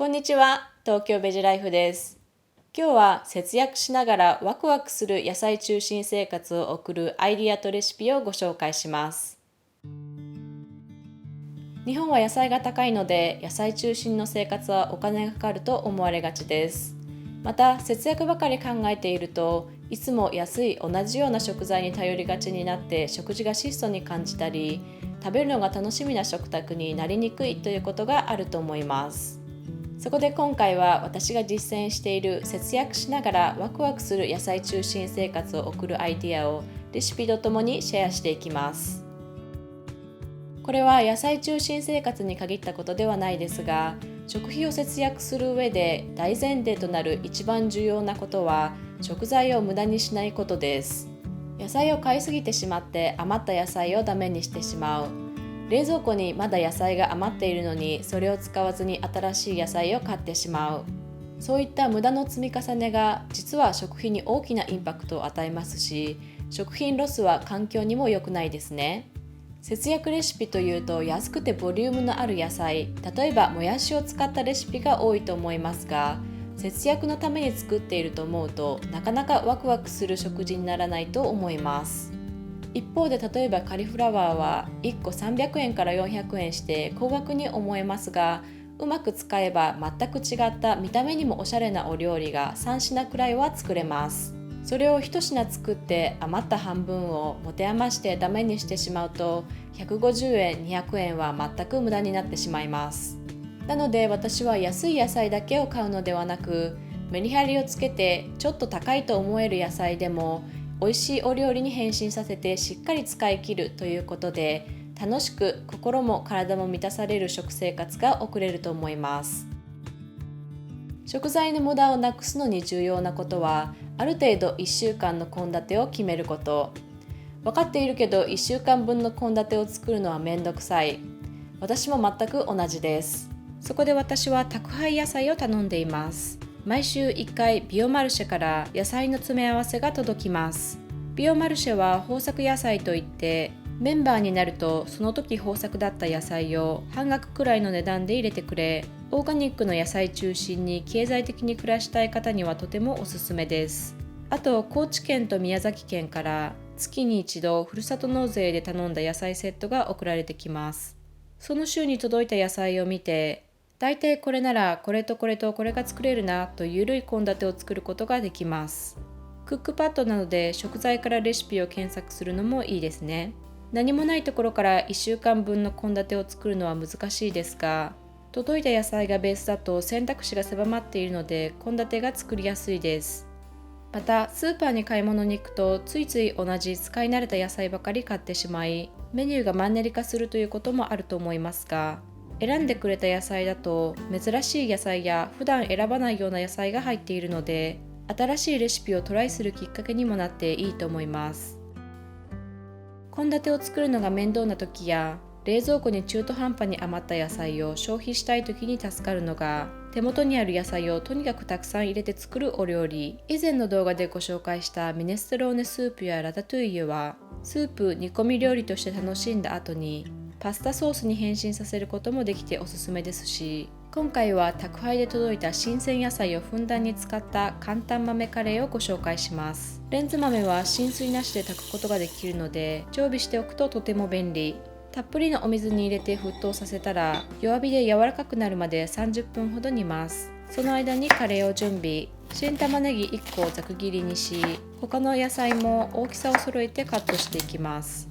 こんにちは、東京ベジライフです。今日は節約しながらワクワクする野菜中心生活を送るアイディアとレシピをご紹介します。日本は野菜が高いので、野菜中心の生活はお金がかかると思われがちです。また、節約ばかり考えていると、いつも安い同じような食材に頼りがちになって食事が質素に感じたり、食べるのが楽しみな食卓になりにくいということがあると思います。そこで今回は私が実践している節約しながらワクワクする野菜中心生活を送るアイデアをレシピとともにシェアしていきます。これは野菜中心生活に限ったことではないですが、食費を節約する上で大前提となる一番重要なことは食材を無駄にしないことです。野菜を買いすぎてしまって余った野菜をダメにしてしまう。冷蔵庫にまだ野菜が余っているのにそれを使わずに新しい野菜を買ってしまう。そういった無駄の積み重ねが実は食費に大きなインパクトを与えますし、食品ロスは環境にも良くないですね。節約レシピというと安くてボリュームのある野菜、例えばもやしを使ったレシピが多いと思いますが、節約のために作っていると思うとなかなかワクワクする食事にならないと思います。一方で例えばカリフラワーは1個300円から400円して高額に思えますが、うまく使えば全く違った見た目にもおしゃれなお料理が3品くらいは作れます。それを1品作って余った半分を持て余してダメにしてしまうと150円、200円は全く無駄になってしまいます。なので私は安い野菜だけを買うのではなく、メリハリをつけてちょっと高いと思える野菜でも美味しいお料理に変身させてしっかり使い切るということで、楽しく心も体も満たされる食生活が送れると思います。食材の無駄をなくすのに重要なことは、ある程度1週間の献立を決めること。分かっているけど1週間分の献立を作るのはめんどくさい。私も全く同じです。そこで私は宅配野菜を頼んでいます。毎週1回ビオマルシェから野菜の詰め合わせが届きます。ビオマルシェは豊作野菜といって、メンバーになるとその時豊作だった野菜を半額くらいの値段で入れてくれ、オーガニックの野菜中心に経済的に暮らしたい方にはとてもおすすめです。あと高知県と宮崎県から月に一度ふるさと納税で頼んだ野菜セットが送られてきます。その週に届いた野菜を見て、大体これならこれとこれとこれが作れるなという緩い献立を作ることができます。クックパッドなどで食材からレシピを検索するのもいいですね。何もないところから1週間分の献立を作るのは難しいですが、届いた野菜がベースだと選択肢が狭まっているので献立が作りやすいです。またスーパーに買い物に行くとついつい同じ使い慣れた野菜ばかり買ってしまい、メニューがマンネリ化するということもあると思いますが、選んでくれた野菜だと珍しい野菜や普段選ばないような野菜が入っているので、新しいレシピをトライするきっかけにもなっていいと思います。献立を作るのが面倒な時や冷蔵庫に中途半端に余った野菜を消費したい時に助かるのが、手元にある野菜をとにかくたくさん入れて作るお料理。以前の動画でご紹介したミネストローネスープやラタトゥイユはスープ煮込み料理として楽しんだ後にパスタソースに変身させることもできておすすめですし、今回は宅配で届いた新鮮野菜をふんだんに使った簡単豆カレーをご紹介します。レンズ豆は浸水なしで炊くことができるので常備しておくととても便利。たっぷりのお水に入れて沸騰させたら弱火で柔らかくなるまで30分ほど煮ます。その間にカレーを準備。新玉ねぎ1個をざく切りにし、他の野菜も大きさを揃えてカットしていきます。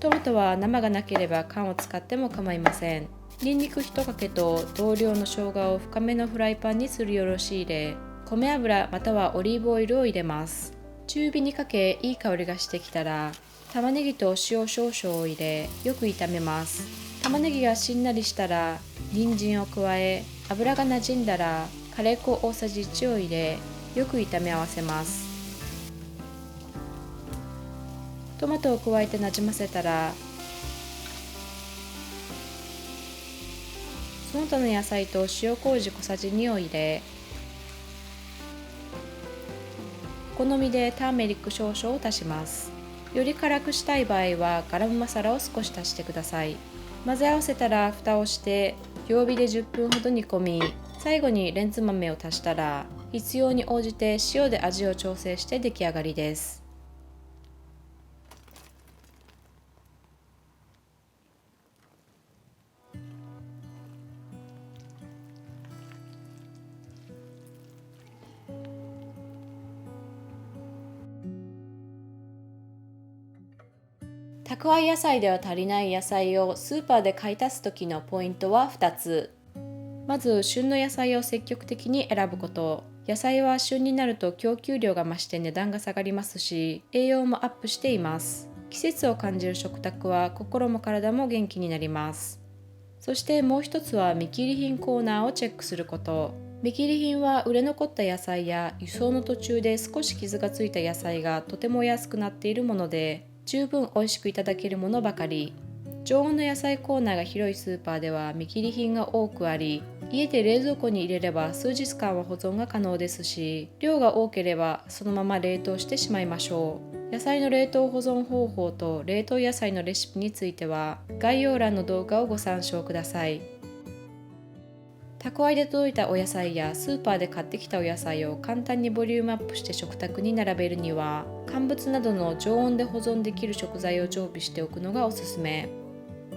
トマトは生がなければ缶を使っても構いません。ニンニク1かけと同量の生姜を深めのフライパンにすりおろし入れ、米油またはオリーブオイルを入れます。中火にかけいい香りがしてきたら、玉ねぎと塩少々を入れよく炒めます。玉ねぎがしんなりしたら人参を加え、油がなじんだらカレー粉大さじ1を入れよく炒め合わせます。トマトを加えてなじませたら、その他の野菜と塩麹小さじ2を入れ、お好みでターメリック少々を足します。より辛くしたい場合はガラムマサラを少し足してください。混ぜ合わせたら蓋をして弱火で10分ほど煮込み、最後にレンズ豆を足したら必要に応じて塩で味を調整して出来上がりです。蓄え野菜では足りない野菜をスーパーで買い足す時のポイントは2つ。まず旬の野菜を積極的に選ぶこと。野菜は旬になると供給量が増して値段が下がりますし、栄養もアップしています。季節を感じる食卓は心も体も元気になります。そしてもう一つは見切り品コーナーをチェックすること。見切り品は売れ残った野菜や輸送の途中で少し傷がついた野菜がとても安くなっているもので、十分美味しくいただけるものばかり。常温の野菜コーナーが広いスーパーでは見切り品が多くあり、家で冷蔵庫に入れれば数日間は保存が可能ですし、量が多ければそのまま冷凍してしまいましょう。野菜の冷凍保存方法と冷凍野菜のレシピについては概要欄の動画をご参照ください。宅配で届いたお野菜やスーパーで買ってきたお野菜を簡単にボリュームアップして食卓に並べるには、乾物などの常温で保存できる食材を常備しておくのがおすすめ。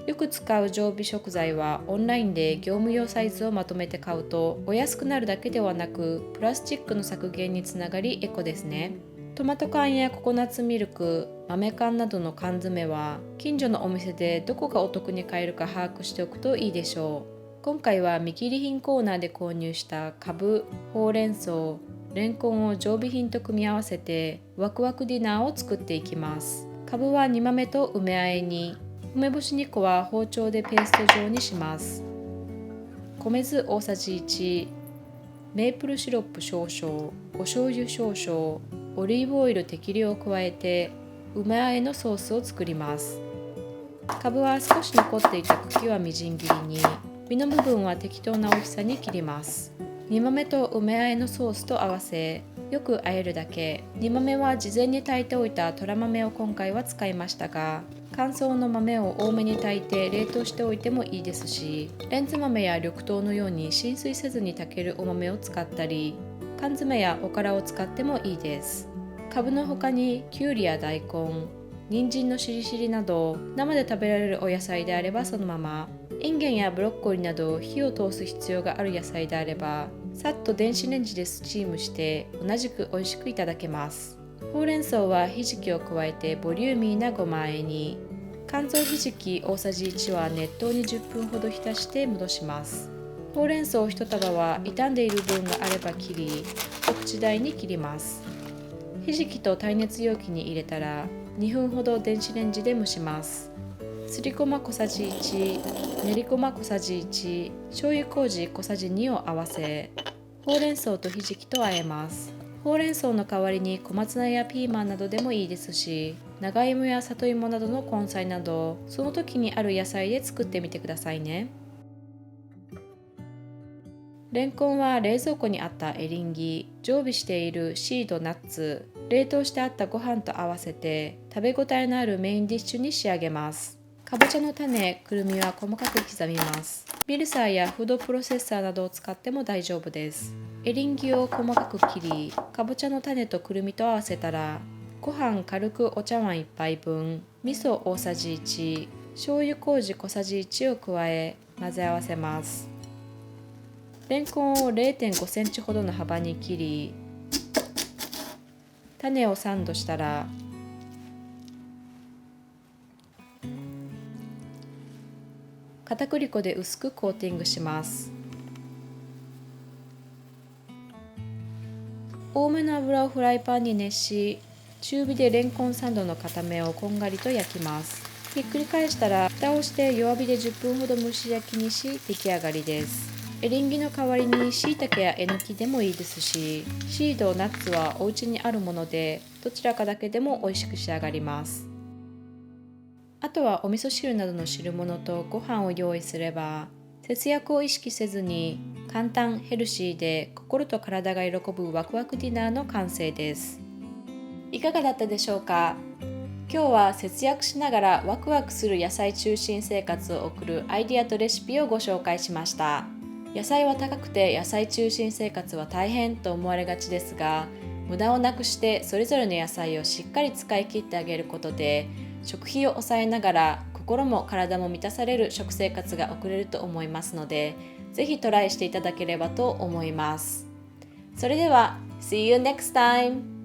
よく使う常備食材はオンラインで業務用サイズをまとめて買うとお安くなるだけではなく、プラスチックの削減につながりエコですね。トマト缶やココナッツミルク、豆缶などの缶詰は近所のお店でどこがお得に買えるか把握しておくといいでしょう。今回は見切り品コーナーで購入したカブ、ほうれん草、レンコンを常備品と組み合わせてワクワクディナーを作っていきます。カブは煮豆と梅和えに、梅干し2個は包丁でペースト状にします。米酢大さじ1、メープルシロップ少々、お醤油少々、オリーブオイル適量を加えて梅和えのソースを作ります。カブは少し残っていた茎はみじん切りに、実の部分は適当な大きさに切ります。煮豆と梅和えのソースと合わせ、よく和えるだけ。煮豆は事前に炊いておいた虎豆を今回は使いましたが、乾燥の豆を多めに炊いて冷凍しておいてもいいですし、レンズ豆や緑豆のように浸水せずに炊けるお豆を使ったり、缶詰やおからを使ってもいいです。カブの他にきゅうりや大根、人参のしりしりなど生で食べられるお野菜であればそのまま、インゲンやブロッコリーなど火を通す必要がある野菜であればさっと電子レンジでスチームして同じく美味しくいただけます。ほうれん草はひじきを加えてボリューミーなごま和えに、乾燥ひじき大さじ1は熱湯に10分ほど浸して戻します。ほうれん草1束は傷んでいる分があれば切り、一口大に切ります。ひじきと耐熱容器に入れたら2分ほど電子レンジで蒸します。すりごま小さじ1、練りごま小さじ1、醤油麹小さじ2を合わせ、ほうれん草とひじきと和えます。ほうれん草の代わりに小松菜やピーマンなどでもいいですし、長芋や里芋などの根菜などその時にある野菜で作ってみてくださいね。レンコンは冷蔵庫にあったエリンギ、常備しているシードナッツ、冷凍してあったご飯と合わせて食べ応えのあるメインディッシュに仕上げます。かぼちゃの種、くるみは細かく刻みます。ミルサーやフードプロセッサーなどを使っても大丈夫です。エリンギを細かく切り、かぼちゃの種とくるみと合わせたら、ご飯軽くお茶碗1杯分、味噌大さじ1、醤油麹小さじ1を加え混ぜ合わせます。レンコンを 0.5 センチほどの幅に切り、種をサンドしたら片栗粉で薄くコーティングします。多めの油をフライパンに熱し、中火でレンコンサンドの片面をこんがりと焼きます。ひっくり返したら蓋をして弱火で10分ほど蒸し焼きにし出来上がりです。エリンギの代わりに椎茸やえのきでもいいですし、シード、ナッツはお家にあるものでどちらかだけでも美味しく仕上がります。あとはお味噌汁などの汁物とご飯を用意すれば、節約を意識せずに簡単ヘルシーで心と体が喜ぶワクワクディナーの完成です。いかがだったでしょうか。今日は節約しながらワクワクする野菜中心生活を送るアイディアとレシピをご紹介しました。野菜は高くて野菜中心生活は大変と思われがちですが、無駄をなくしてそれぞれの野菜をしっかり使い切ってあげることで、食費を抑えながら心も体も満たされる食生活が送れると思いますので、ぜひトライしていただければと思います。それでは See you next time!